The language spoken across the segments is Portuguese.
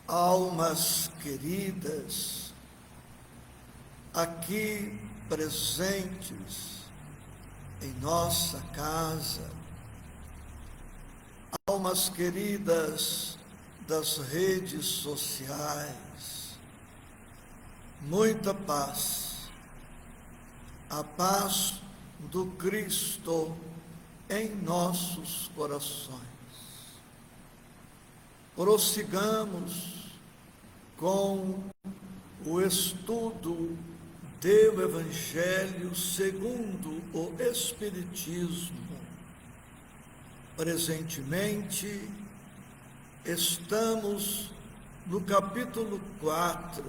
almas queridas, aqui presentes em nossa casa, almas queridas das redes sociais, muita paz, a paz do Cristo em nossos corações. Prossigamos com o estudo do Evangelho segundo o Espiritismo. Presentemente, estamos no capítulo 4.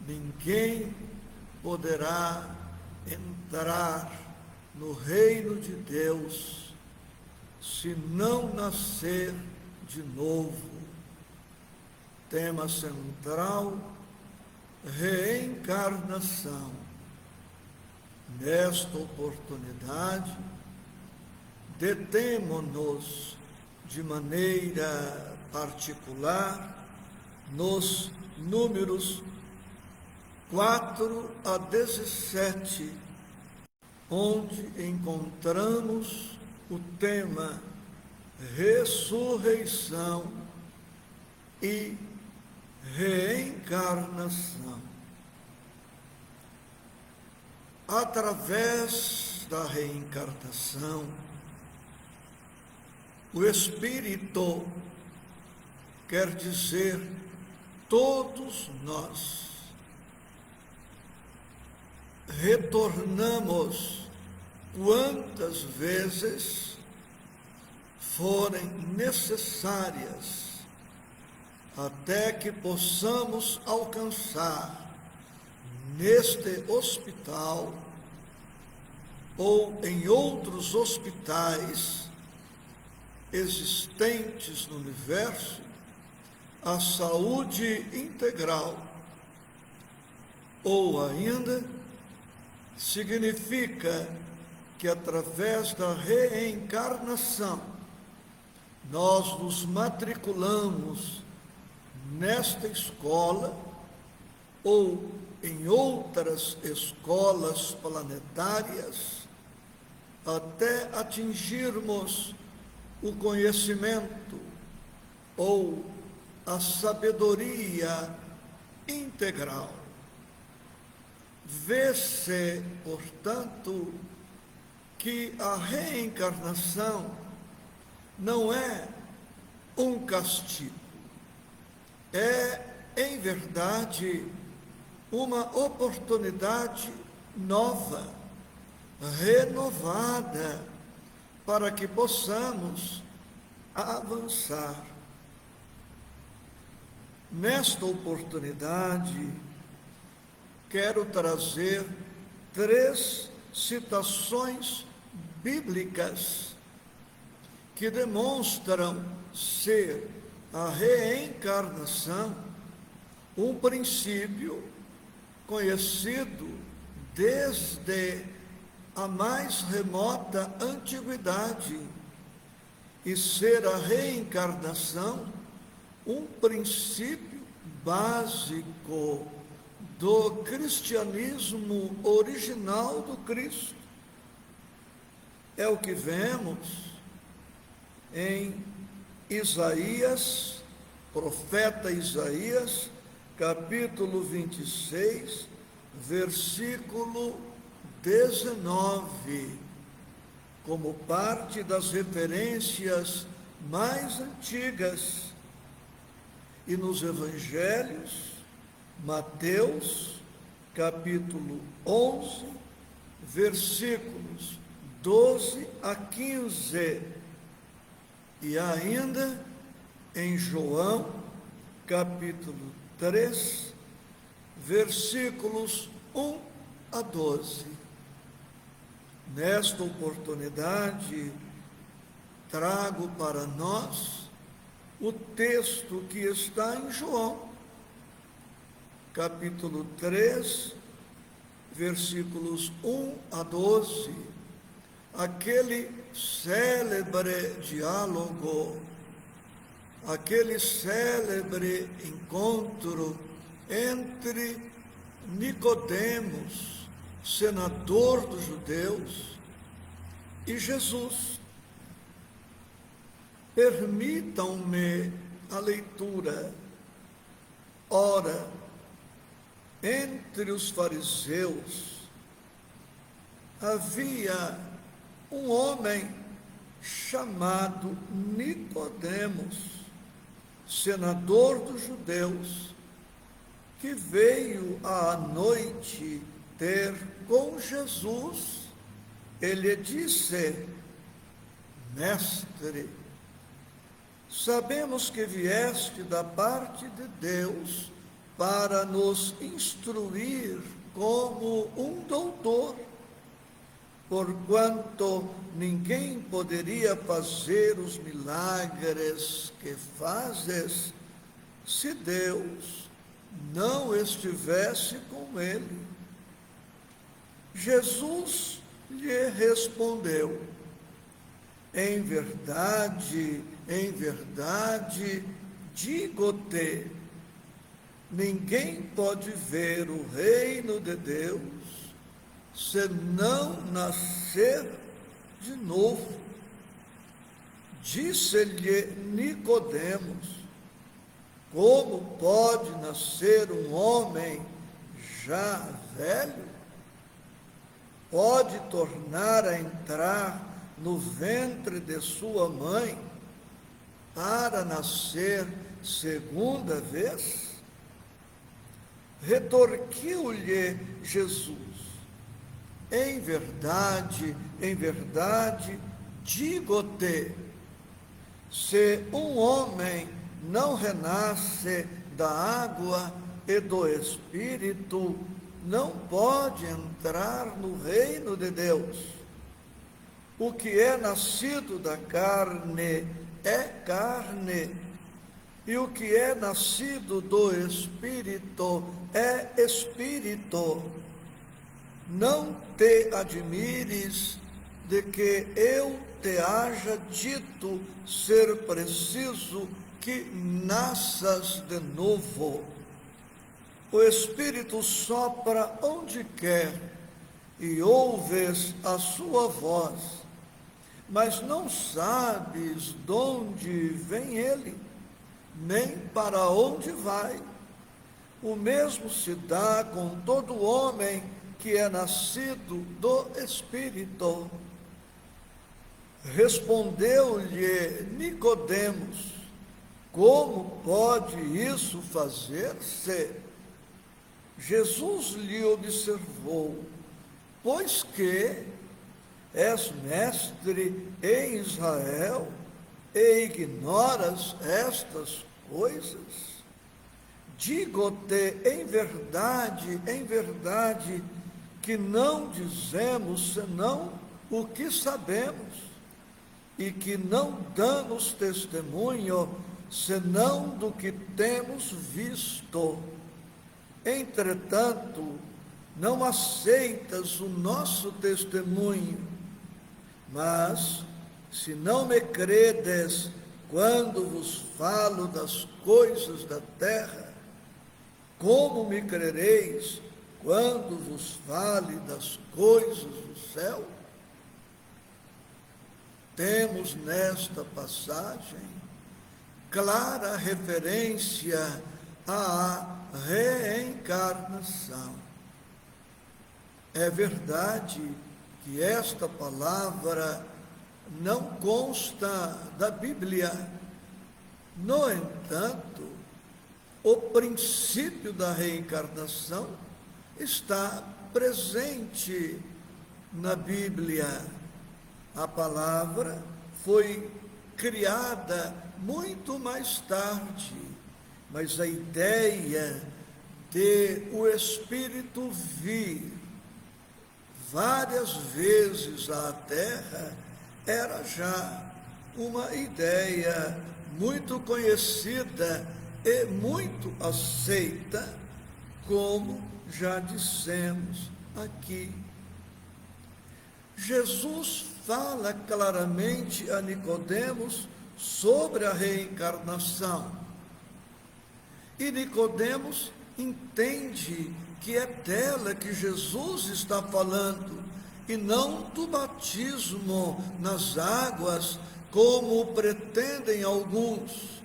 Ninguém poderá entrar no reino de Deus se não nascer de novo. Tema central: reencarnação. Nesta oportunidade, detemo-nos de maneira particular nos números 4 a 17, onde encontramos o tema ressurreição e reencarnação. Através da reencarnação, o Espírito, quer dizer, todos nós, retornamos quantas vezes forem necessárias, até que possamos alcançar neste hospital ou em outros hospitais existentes no universo a saúde integral. Ou ainda, significa que através da reencarnação nós nos matriculamos nesta escola ou em outras escolas planetárias até atingirmos o conhecimento ou a sabedoria integral. Vê-se, portanto, que a reencarnação não é um castigo, é, em verdade, uma oportunidade nova, renovada, para que possamos avançar. Nesta oportunidade, quero trazer 3 citações bíblicas que demonstram ser a reencarnação um princípio conhecido desde a mais remota antiguidade e ser a reencarnação um princípio básico do cristianismo original do Cristo. É o que vemos em Isaías, profeta Isaías, capítulo 26, versículo 19, como parte das referências mais antigas. E nos evangelhos, Mateus, capítulo 11, versículos 12 a 15, e ainda em João, capítulo 3, versículos 1 a 12. Nesta oportunidade, trago para nós o texto que está em João, capítulo 3, versículos 1 a 12, aquele célebre diálogo aquele célebre encontro entre Nicodemos, senador dos judeus, e Jesus. Permitam-me a leitura. Ora, entre os fariseus havia um homem chamado Nicodemos, senador dos judeus, que veio à noite ter com Jesus. Ele disse: Mestre, sabemos que vieste da parte de Deus para nos instruir como um doutor, porquanto ninguém poderia fazer os milagres que fazes se Deus não estivesse com ele. Jesus lhe respondeu: em verdade, digo-te, ninguém pode ver o reino de Deus se não nascer de novo. Disse-lhe Nicodemos: como pode nascer um homem já velho? Pode tornar a entrar no ventre de sua mãe para nascer segunda vez? Retorquiu-lhe Jesus: em verdade, digo-te, se um homem não renasce da água e do Espírito, não pode entrar no reino de Deus. O que é nascido da carne é carne, e o que é nascido do Espírito é espírito. Não te admires de que eu te haja dito ser preciso que nasças de novo. O Espírito sopra onde quer e ouves a sua voz, mas não sabes de onde vem ele, nem para onde vai. O mesmo se dá com todo homem que é nascido do Espírito. Respondeu-lhe Nicodemos: como pode isso fazer-se? Jesus lhe observou: pois que és mestre em Israel e ignoras estas coisas? Digo-te em verdade, que não dizemos senão o que sabemos, e que não damos testemunho senão do que temos visto. Entretanto, não aceitas o nosso testemunho. Mas, se não me credes quando vos falo das coisas da terra, como me crereis quando vos fale das coisas do céu? Temos nesta passagem clara referência à reencarnação. É verdade que esta palavra não consta da Bíblia. No entanto, o princípio da reencarnação está presente na Bíblia. A palavra foi criada muito mais tarde, mas a ideia de o Espírito vir várias vezes à Terra era já uma ideia muito conhecida e muito aceita, como já dissemos aqui. Jesus fala claramente a Nicodemos sobre a reencarnação. E Nicodemos entende que é dela que Jesus está falando, e não do batismo nas águas, como pretendem alguns.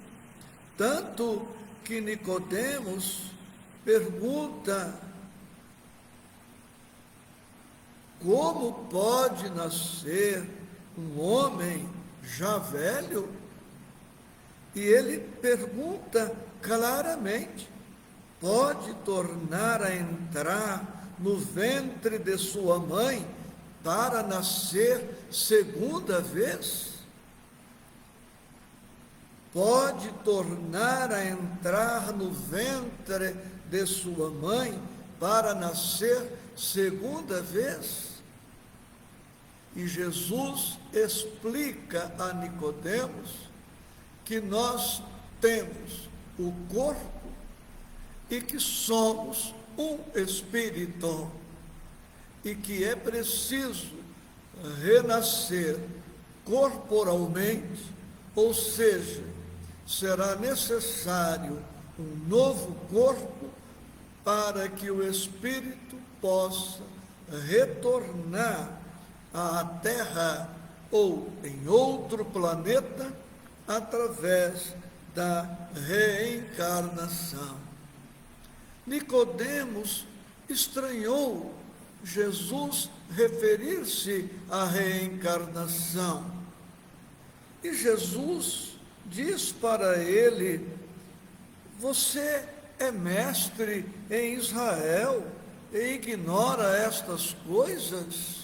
Tanto que Nicodemos pergunta: como pode nascer um homem já velho? E ele pergunta claramente: pode tornar a entrar no ventre de sua mãe para nascer segunda vez? Pode tornar a entrar no ventre de sua mãe para nascer segunda vez? E Jesus explica a Nicodemos que nós temos o corpo e que somos um espírito, e que é preciso renascer corporalmente, ou seja, será necessário um novo corpo para que o espírito possa retornar à Terra ou em outro planeta através da reencarnação. Nicodemos estranhou Jesus referir-se à reencarnação. E Jesus diz para ele: você é mestre em Israel e ignora estas coisas?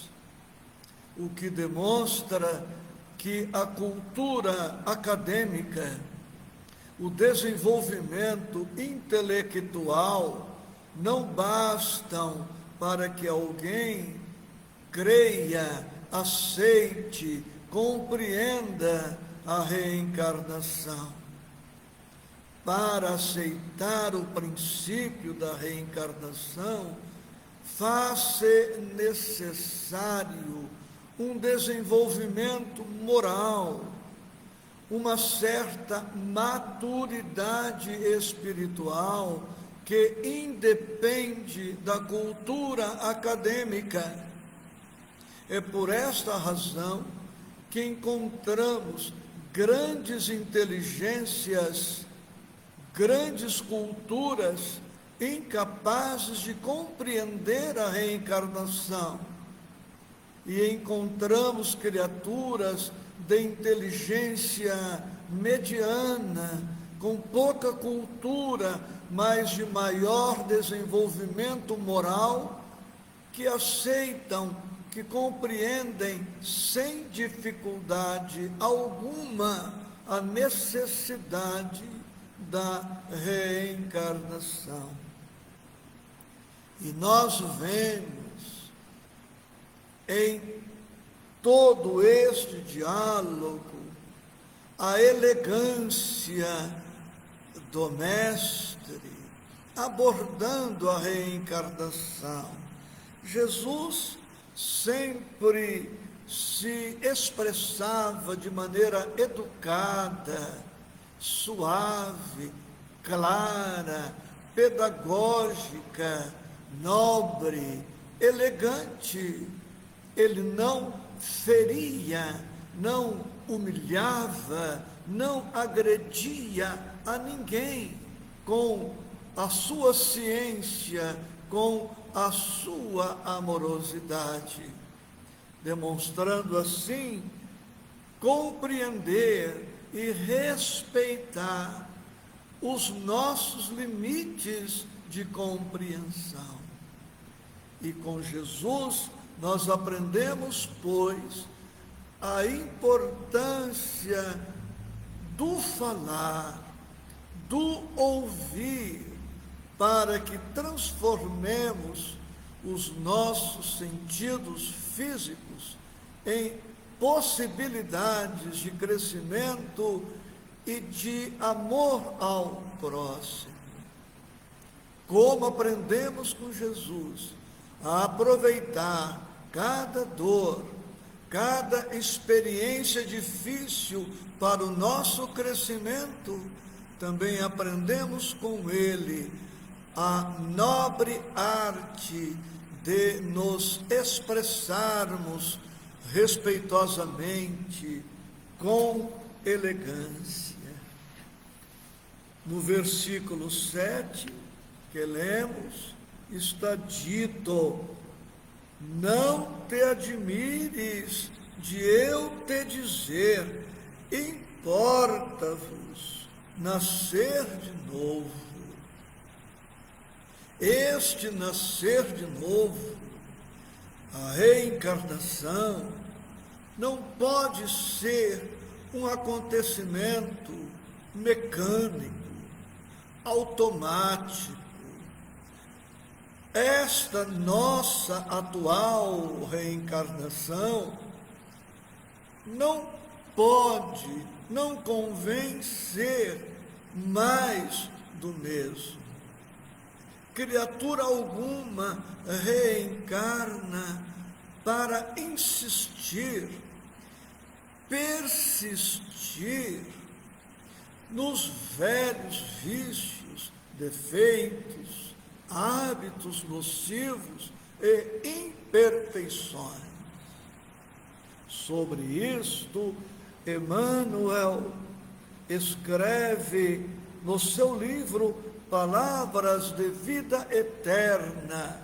O que demonstra que a cultura acadêmica, o desenvolvimento intelectual não bastam para que alguém creia, aceite, compreenda a reencarnação. Para aceitar o princípio da reencarnação, faz-se necessário um desenvolvimento moral, uma certa maturidade espiritual que independe da cultura acadêmica. É por esta razão que encontramos grandes inteligências, grandes culturas incapazes de compreender a reencarnação. E encontramos criaturas de inteligência mediana, com pouca cultura, mas de maior desenvolvimento moral, que aceitam, que compreendem sem dificuldade alguma a necessidade da reencarnação. E nós vemos em todo este diálogo a elegância do Mestre abordando a reencarnação. Jesus sempre se expressava de maneira educada, suave, clara, pedagógica, nobre, elegante. Ele não feria, não humilhava, não agredia a ninguém com a sua ciência, com a sua amorosidade, demonstrando assim compreender e respeitar os nossos limites de compreensão. E com Jesus nós aprendemos, pois, a importância do falar, do ouvir, para que transformemos os nossos sentidos físicos em possibilidades de crescimento e de amor ao próximo. Como aprendemos com Jesus a aproveitar cada dor, cada experiência difícil para o nosso crescimento, também aprendemos com ele a nobre arte de nos expressarmos respeitosamente, com elegância. No versículo 7 que lemos, está dito: não te admires de eu te dizer, importa-vos nascer de novo. Este nascer de novo, a reencarnação, não pode ser um acontecimento mecânico, automático. Esta nossa atual reencarnação não pode, não convém ser mais do mesmo. Criatura alguma reencarna para insistir, persistir nos velhos vícios, defeitos, hábitos nocivos e imperfeições. Sobre isto, Emmanuel escreve no seu livro Palavras de Vida Eterna,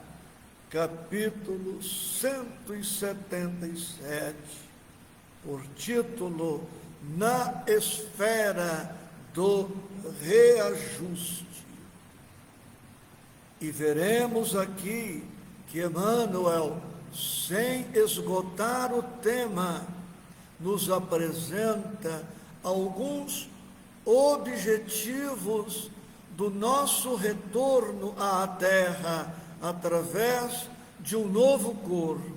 capítulo 177, por título Na Esfera do Reajuste. E veremos aqui que Emmanuel, sem esgotar o tema, nos apresenta alguns objetivos do nosso retorno à Terra através de um novo corpo.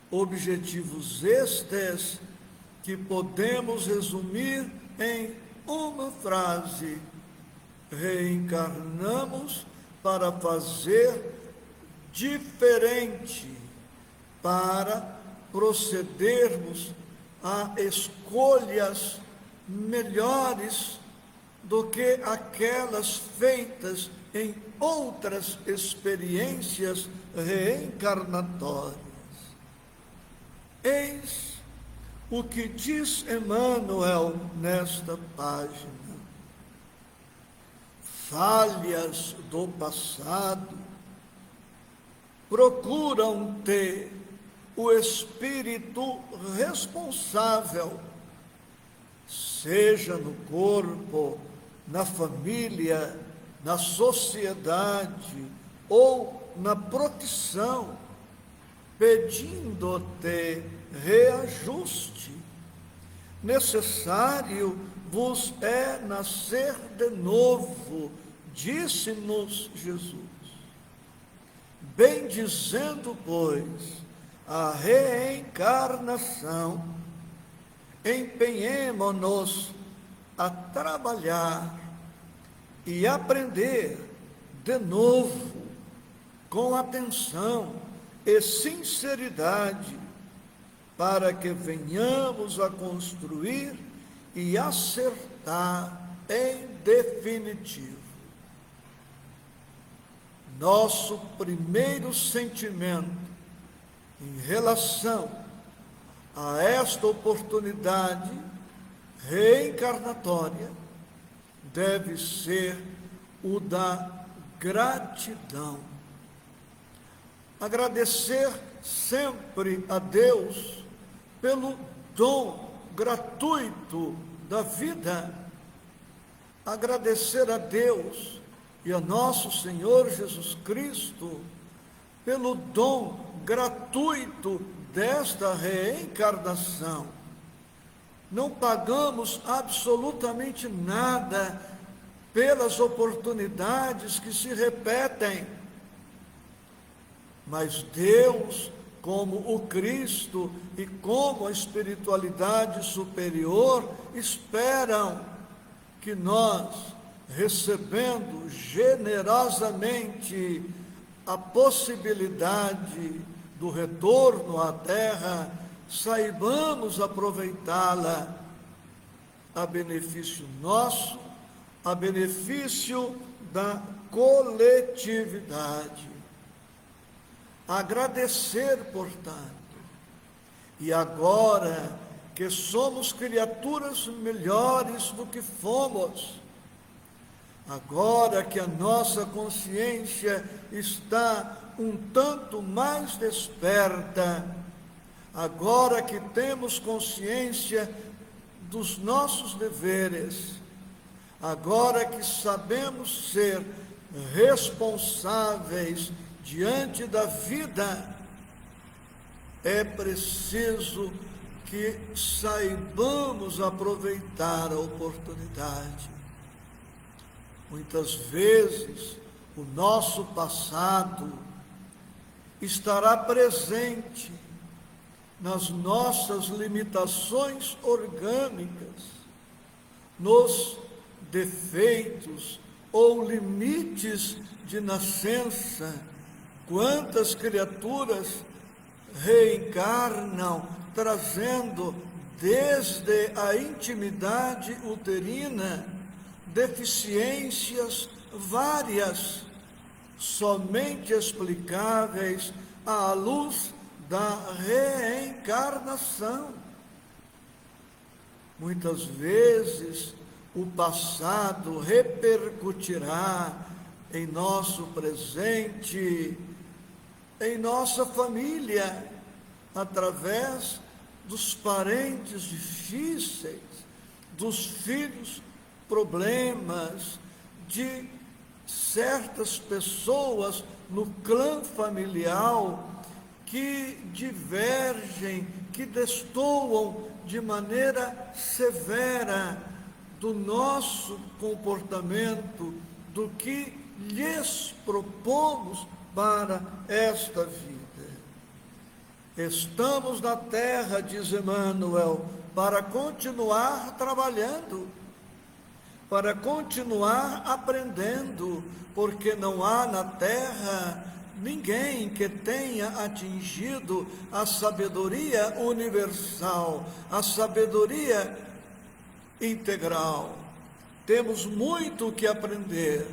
Objetivos estes que podemos resumir em uma frase: reencarnamos para fazer diferente, para procedermos a escolhas melhores do que aquelas feitas em outras experiências reencarnatórias. Eis o que diz Emmanuel nesta página: falhas do passado procuram ter o espírito responsável, seja no corpo, na família, na sociedade ou na profissão, pedindo-te reajuste. Necessário vos é nascer de novo, disse-nos Jesus. Bem dizendo, pois, a reencarnação, empenhemo-nos a trabalhar e aprender de novo, com atenção e sinceridade, para que venhamos a construir e acertar em definitivo. Nosso primeiro sentimento em relação a esta oportunidade reencarnatória deve ser o da gratidão. Agradecer sempre a Deus pelo dom gratuito da vida. Agradecer a Deus e a nosso Senhor Jesus Cristo pelo dom gratuito desta reencarnação. Não pagamos absolutamente nada pelas oportunidades que se repetem, mas Deus, como o Cristo e como a espiritualidade superior, esperam que nós, recebendo generosamente a possibilidade do retorno à terra, saibamos aproveitá-la a benefício nosso, a benefício da coletividade. Agradecer, portanto, e agora que somos criaturas melhores do que fomos, agora que a nossa consciência está um tanto mais desperta, agora que temos consciência dos nossos deveres, agora que sabemos ser responsáveis diante da vida, é preciso que saibamos aproveitar a oportunidade. Muitas vezes o nosso passado estará presente nas nossas limitações orgânicas, nos defeitos ou limites de nascença. Quantas criaturas reencarnam trazendo desde a intimidade uterina deficiências várias, somente explicáveis à luz da reencarnação. Muitas vezes o passado repercutirá em nosso presente, em nossa família, através dos parentes difíceis, dos filhos problemas, de certas pessoas no clã familiar que divergem, que destoam de maneira severa do nosso comportamento, do que lhes propomos para esta vida. Estamos na terra, diz Emmanuel, para continuar trabalhando, para continuar aprendendo, porque não há na terra ninguém que tenha atingido a sabedoria universal, a sabedoria integral. Temos muito que aprender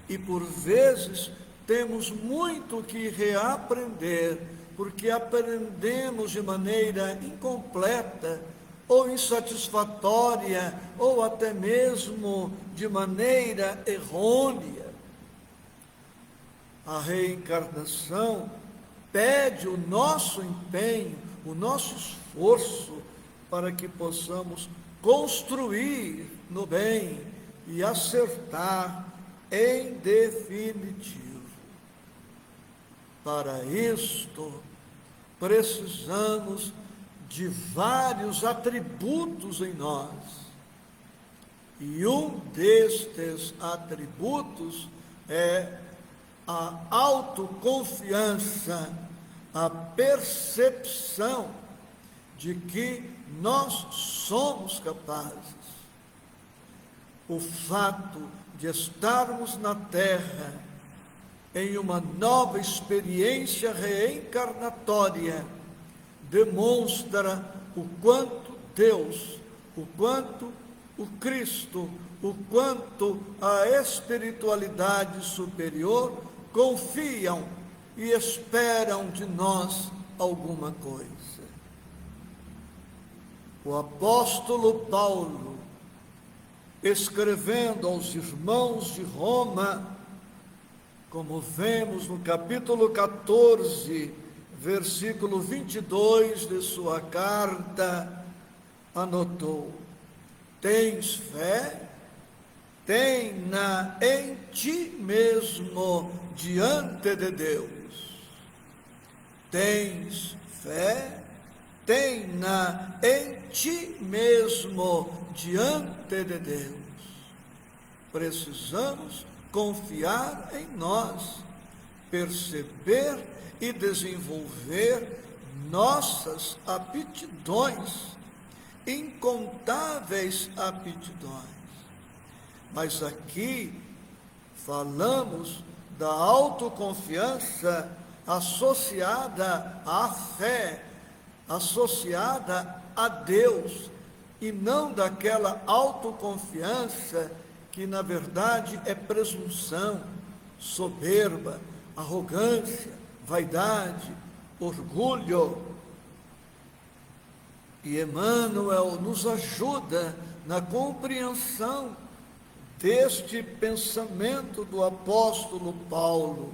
e, por vezes, temos muito que reaprender, porque aprendemos de maneira incompleta, ou insatisfatória, ou até mesmo de maneira errônea. A reencarnação pede o nosso empenho, o nosso esforço, para que possamos construir no bem e acertar em definitivo. Para isto, precisamos de vários atributos em nós. E um destes atributos é a autoconfiança, a percepção de que nós somos capazes. O fato de estarmos na Terra em uma nova experiência reencarnatória demonstra o quanto Deus, o quanto o Cristo, o quanto a espiritualidade superior confiam e esperam de nós alguma coisa. O apóstolo Paulo, escrevendo aos irmãos de Roma, como vemos no capítulo 14, versículo 22 de sua carta, anotou: tens fé? Tem-na em ti mesmo diante de Deus. Tens fé? Tem-na em ti mesmo diante de Deus. Precisamos confiar em nós, perceber e desenvolver nossas aptidões, incontáveis aptidões. Mas aqui falamos da autoconfiança associada à fé, associada a Deus, e não daquela autoconfiança que, na verdade, é presunção, soberba, arrogância, vaidade, orgulho. E Emmanuel nos ajuda na compreensão deste pensamento do apóstolo Paulo,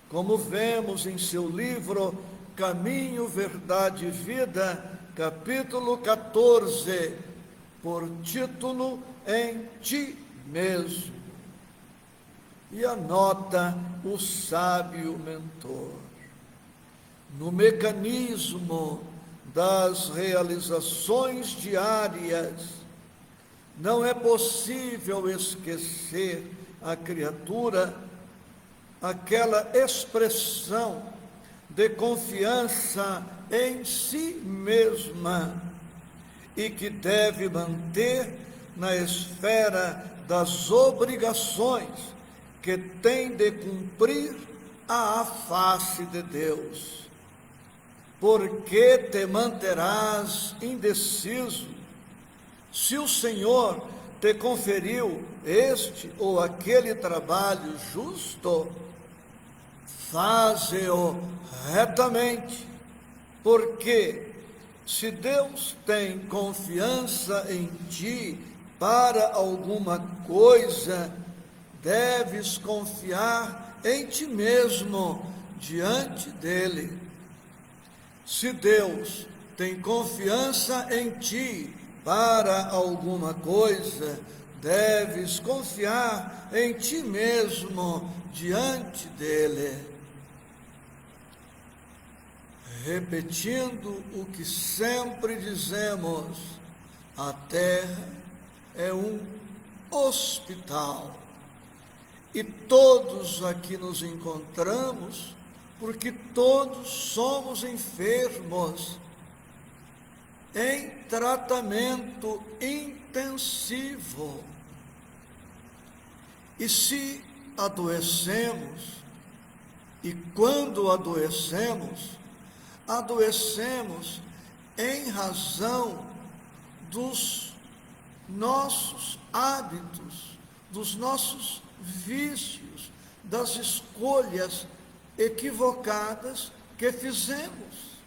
como vemos em seu livro Caminho, Verdade e Vida, capítulo 14, por título Em Ti Mesmo. E anota o sábio mentor: no mecanismo das realizações diárias, não é possível esquecer a criatura aquela expressão de confiança em si mesma e que deve manter na esfera das obrigações que tem de cumprir à face de Deus. Por que te manterás indeciso? Se o Senhor te conferiu este ou aquele trabalho justo, faze-o retamente, porque se Deus tem confiança em ti para alguma coisa, deves confiar em ti mesmo diante dele. Se Deus tem confiança em ti para alguma coisa, deves confiar em ti mesmo diante dele. Repetindo o que sempre dizemos, a terra é um hospital e todos aqui nos encontramos porque todos somos enfermos em tratamento intensivo. E se adoecemos, e quando adoecemos em razão dos nossos hábitos, dos nossos vícios, das escolhas equivocadas que fizemos.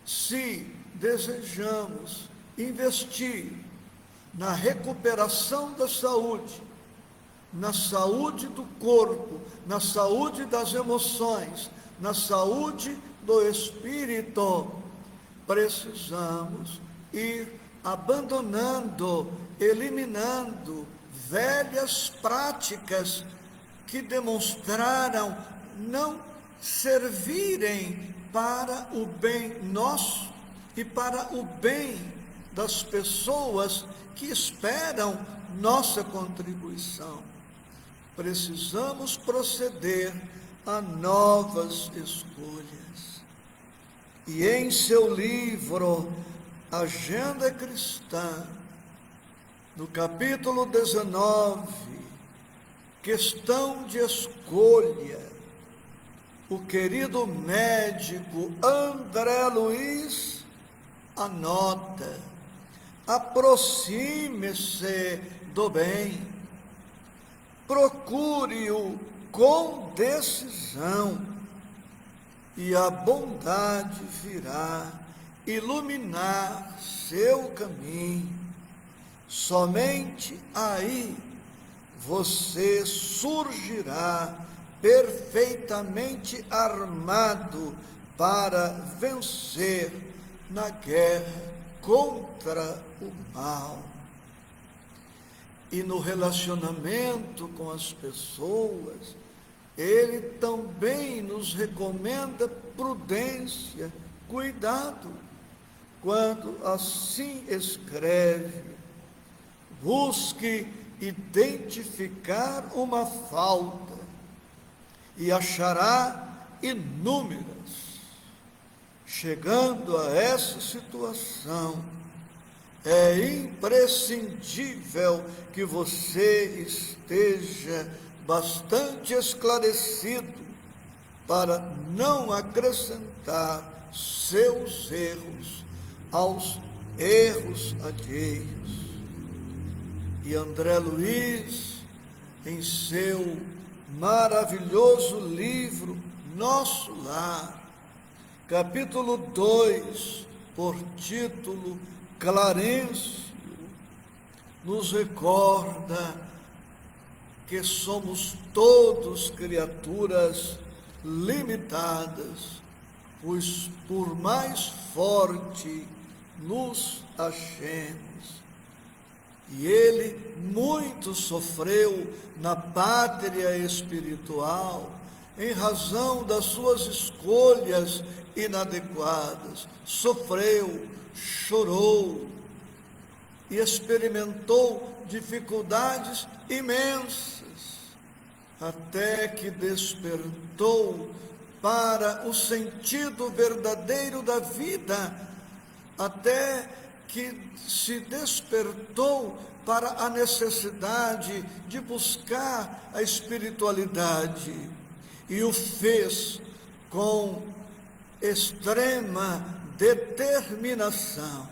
Se desejamos investir na recuperação da saúde, na saúde do corpo, na saúde das emoções, na saúde do espírito, precisamos ir abandonando, eliminando velhas práticas que demonstraram não servirem para o bem nosso e para o bem das pessoas que esperam nossa contribuição. Precisamos proceder a novas escolhas. E em seu livro Agenda Cristã, no capítulo 19, questão de escolha, o querido médico André Luiz anota: aproxime-se do bem, procure-o com decisão, e a bondade virá iluminar seu caminho. Somente aí você surgirá perfeitamente armado para vencer na guerra contra o mal. E no relacionamento com as pessoas, ele também nos recomenda prudência, cuidado, quando assim escreve: busque identificar uma falta e achará inúmeras. Chegando a essa situação, é imprescindível que você esteja bastante esclarecido para não acrescentar seus erros aos erros alheios. E André Luiz, em seu maravilhoso livro Nosso Lar, capítulo 2, por título Clarencio, nos recorda que somos todos criaturas limitadas, pois por mais forte nos achemos. E ele muito sofreu na pátria espiritual, em razão das suas escolhas inadequadas. Sofreu, chorou e experimentou dificuldades imensas, até que despertou para o sentido verdadeiro da vida, até que se despertou para a necessidade de buscar a espiritualidade, e o fez com extrema determinação.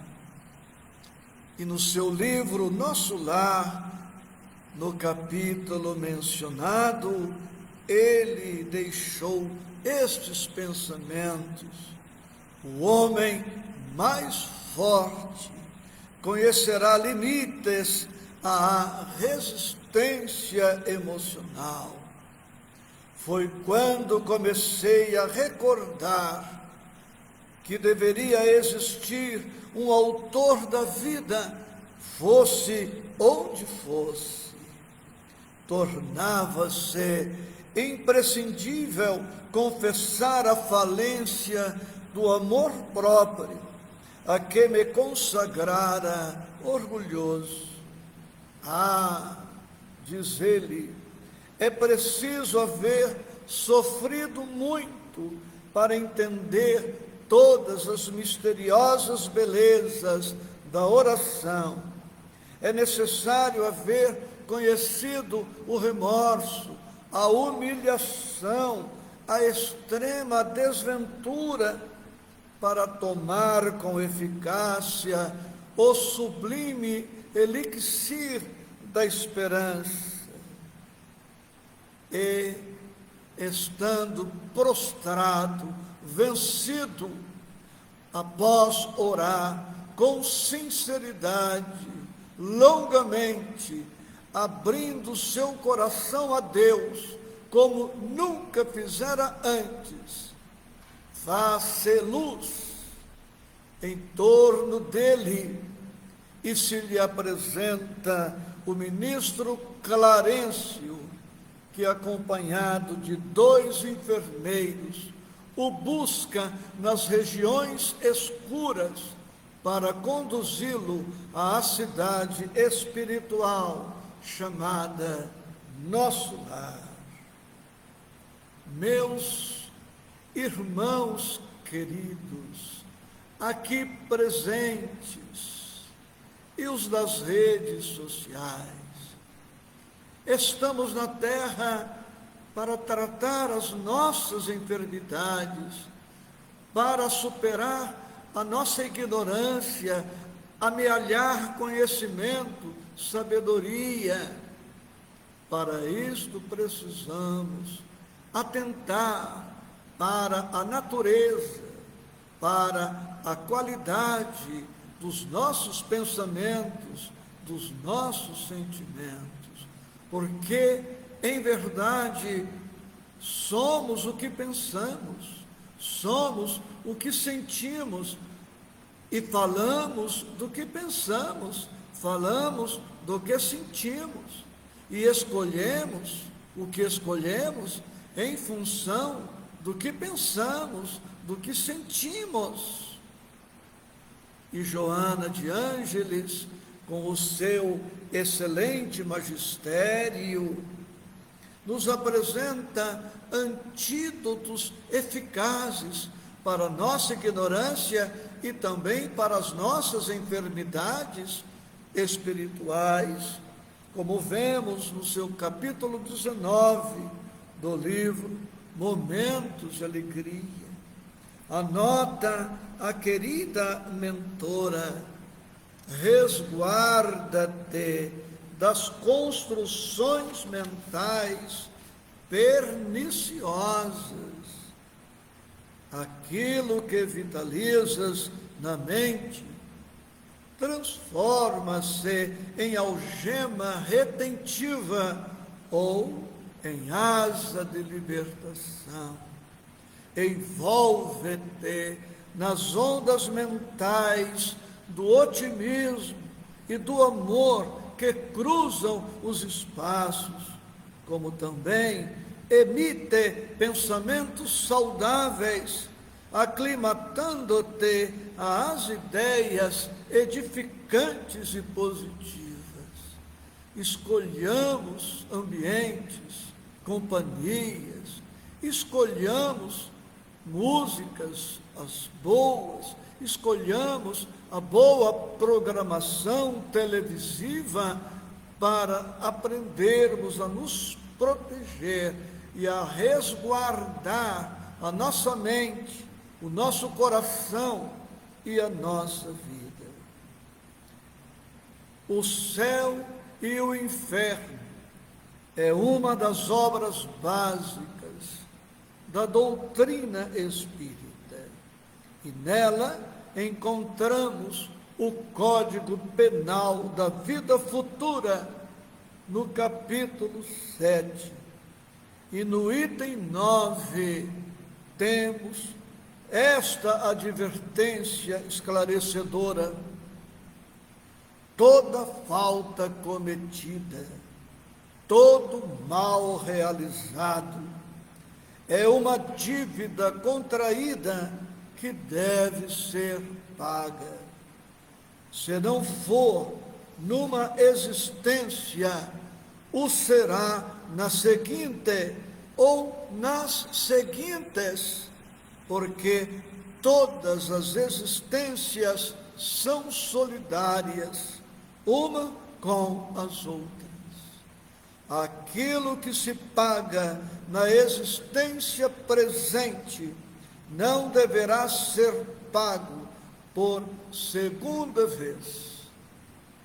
E no seu livro Nosso Lar, no capítulo mencionado, ele deixou estes pensamentos: o homem mais forte conhecerá limites à resistência emocional. Foi quando comecei a recordar que deveria existir um autor da vida, fosse onde fosse. Tornava-se imprescindível confessar a falência do amor próprio, a que me consagrara orgulhoso. Diz ele, é preciso haver sofrido muito para entender todas as misteriosas belezas da oração. É necessário haver conhecido o remorso, a humilhação, a extrema desventura, para tomar com eficácia o sublime elixir da esperança. E, estando prostrado, vencido, após orar com sinceridade, longamente, abrindo seu coração a Deus, como nunca fizera antes, faz-se luz em torno dele, e se lhe apresenta o ministro Clarencio, que, acompanhado de 2 enfermeiros, o busca nas regiões escuras para conduzi-lo à cidade espiritual chamada Nosso Lar. Meus irmãos queridos, aqui presentes e os das redes sociais, estamos na terra para tratar as nossas enfermidades, para superar a nossa ignorância, amealhar conhecimento, sabedoria. Para isto precisamos atentar para a natureza, para a qualidade dos nossos pensamentos, dos nossos sentimentos, porque, em verdade, somos o que pensamos, somos o que sentimos, e falamos do que pensamos, falamos do que sentimos, e escolhemos o que escolhemos em função do que pensamos, do que sentimos. E Joana de Ângeles, com o seu excelente magistério, nos apresenta antídotos eficazes para a nossa ignorância e também para as nossas enfermidades espirituais, como vemos no seu capítulo 19 do livro momentos de alegria. Anota a querida mentora: resguarda-te das construções mentais perniciosas. Aquilo que vitalizas na mente transforma-se em algema retentiva ou em asa de libertação. Envolve-te nas ondas mentais do otimismo e do amor que cruzam os espaços, como também emite pensamentos saudáveis, aclimatando-te às ideias edificantes e positivas. Escolhamos ambientes, companhias, escolhamos músicas, as boas, escolhamos a boa programação televisiva para aprendermos a nos proteger e a resguardar a nossa mente, o nosso coração e a nossa vida. O céu e o inferno é uma das obras básicas da doutrina espírita, e nela encontramos o Código Penal da vida futura, no capítulo 7, e no item 9 temos esta advertência esclarecedora: toda falta cometida, todo mal realizado é uma dívida contraída que deve ser paga. Se não for numa existência, o será na seguinte ou nas seguintes, porque todas as existências são solidárias, uma com as outras. Aquilo que se paga na existência presente não deverá ser pago por segunda vez.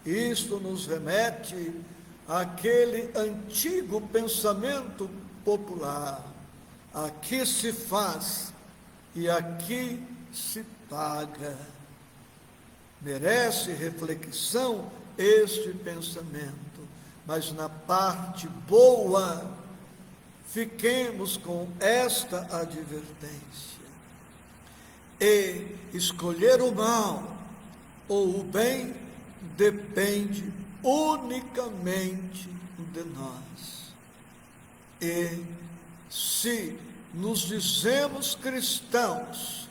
Isto nos remete àquele antigo pensamento popular: aqui se faz e aqui se paga. Merece reflexão este pensamento, mas na parte boa, fiquemos com esta advertência. E escolher o mal ou o bem depende unicamente de nós. E se nos dizemos cristãos,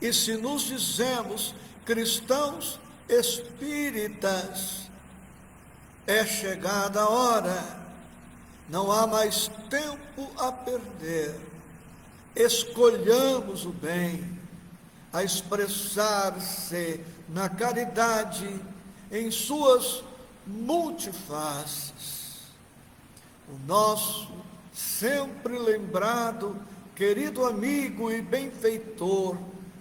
e se nos dizemos cristãos espíritas, é chegada a hora, não há mais tempo a perder. Escolhamos o bem, a expressar-se na caridade em suas multifaces. O nosso sempre lembrado, querido amigo e benfeitor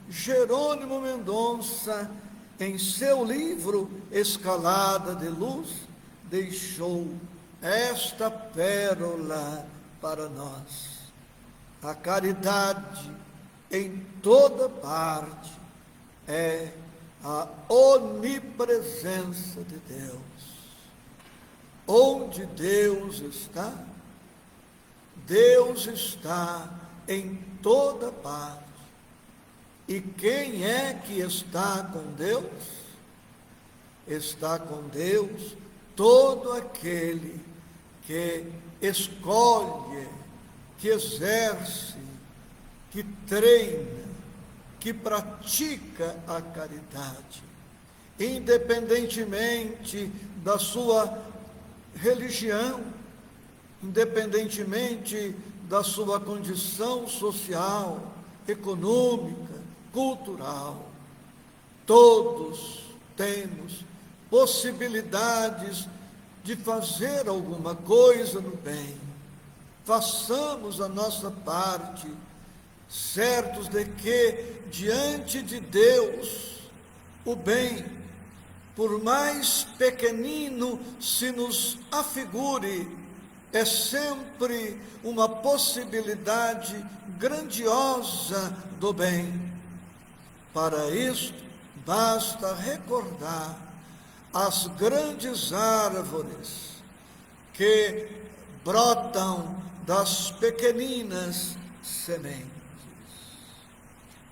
Jerônimo Mendonça, em seu livro Escalada de Luz, deixou esta pérola para nós: a caridade em toda parte é a onipresença de Deus. Onde Deus está em toda parte. E quem é que está com Deus? Está com Deus todo aquele que escolhe, que exerce, que treina, que pratica a caridade, independentemente da sua religião, independentemente da sua condição social, econômica, cultural. Todos temos possibilidades de fazer alguma coisa no bem. façamos a nossa parte, certos de que, diante de Deus, o bem, por mais pequenino se nos afigure, é sempre uma possibilidade grandiosa do bem. Para isto, basta recordar as grandes árvores que brotam das pequeninas sementes.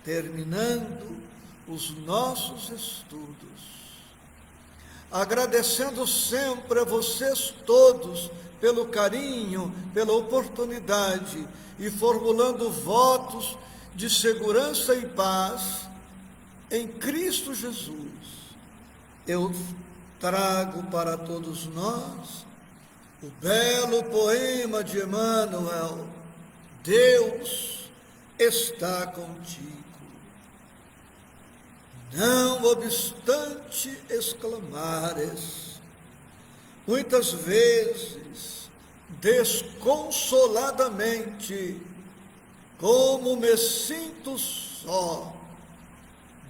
Terminando os nossos estudos, agradecendo sempre a vocês todos pelo carinho, pela oportunidade e formulando votos de segurança e paz em Cristo Jesus, eu trago para todos nós o belo poema de Emmanuel: Deus está contigo. Não obstante exclamares, muitas vezes, desconsoladamente, como me sinto só,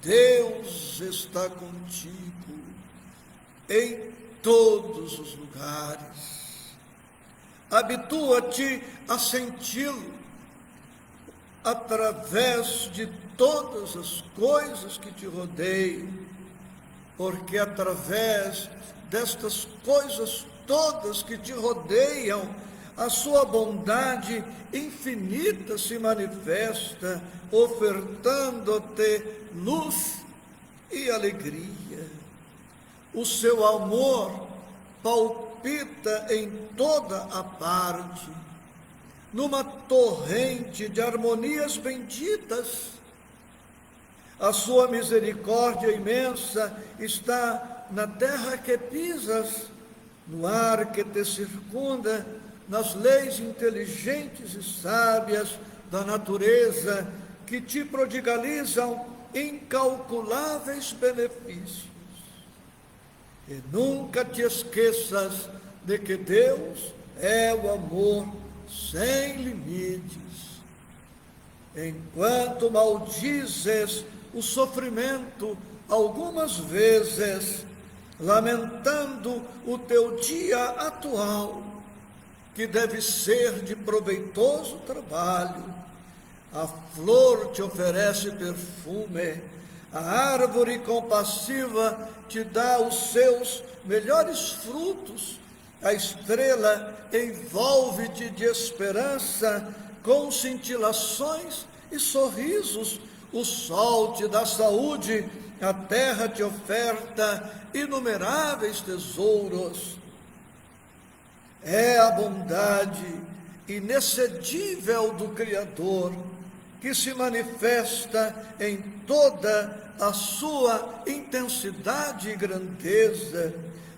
Deus está contigo em todos os lugares. Habitua-te a senti-lo através de todas as coisas que te rodeiam, porque através destas coisas todas que te rodeiam, a sua bondade infinita se manifesta, ofertando-te luz e alegria. O seu amor palpita em toda a parte, numa torrente de harmonias benditas. A sua misericórdia imensa está na terra que pisas, no ar que te circunda, nas leis inteligentes e sábias da natureza que te prodigalizam incalculáveis benefícios. E nunca te esqueças de que Deus é o amor sem limites. Enquanto maldizes o sofrimento algumas vezes, lamentando o teu dia atual, que deve ser de proveitoso trabalho, a flor te oferece perfume, a árvore compassiva te dá os seus melhores frutos, a estrela envolve-te de esperança com cintilações e sorrisos, o sol te dá saúde, a terra te oferta inumeráveis tesouros. É a bondade inexcedível do Criador que se manifesta em toda a sua intensidade e grandeza,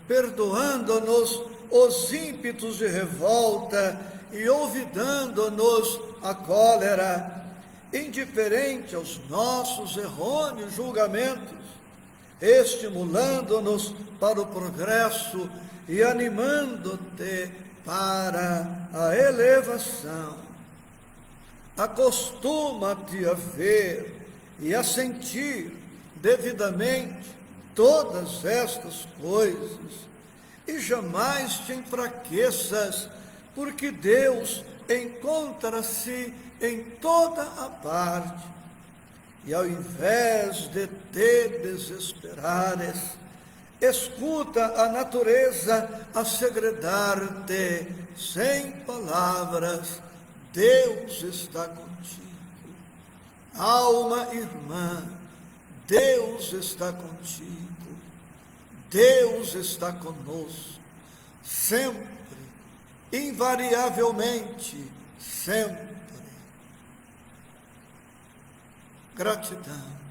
perdoando-nos os ímpetos de revolta e olvidando-nos a cólera, indiferente aos nossos errôneos julgamentos, estimulando-nos para o progresso e animando-te para a elevação. Acostuma-te a ver e a sentir devidamente todas estas coisas e jamais te enfraqueças, porque Deus encontra-se em toda a parte. E ao invés de te desesperares, escuta a natureza a segredar-te sem palavras: Deus está contigo. Alma irmã, Deus está contigo. Deus está conosco, sempre, invariavelmente, sempre. Gratidão.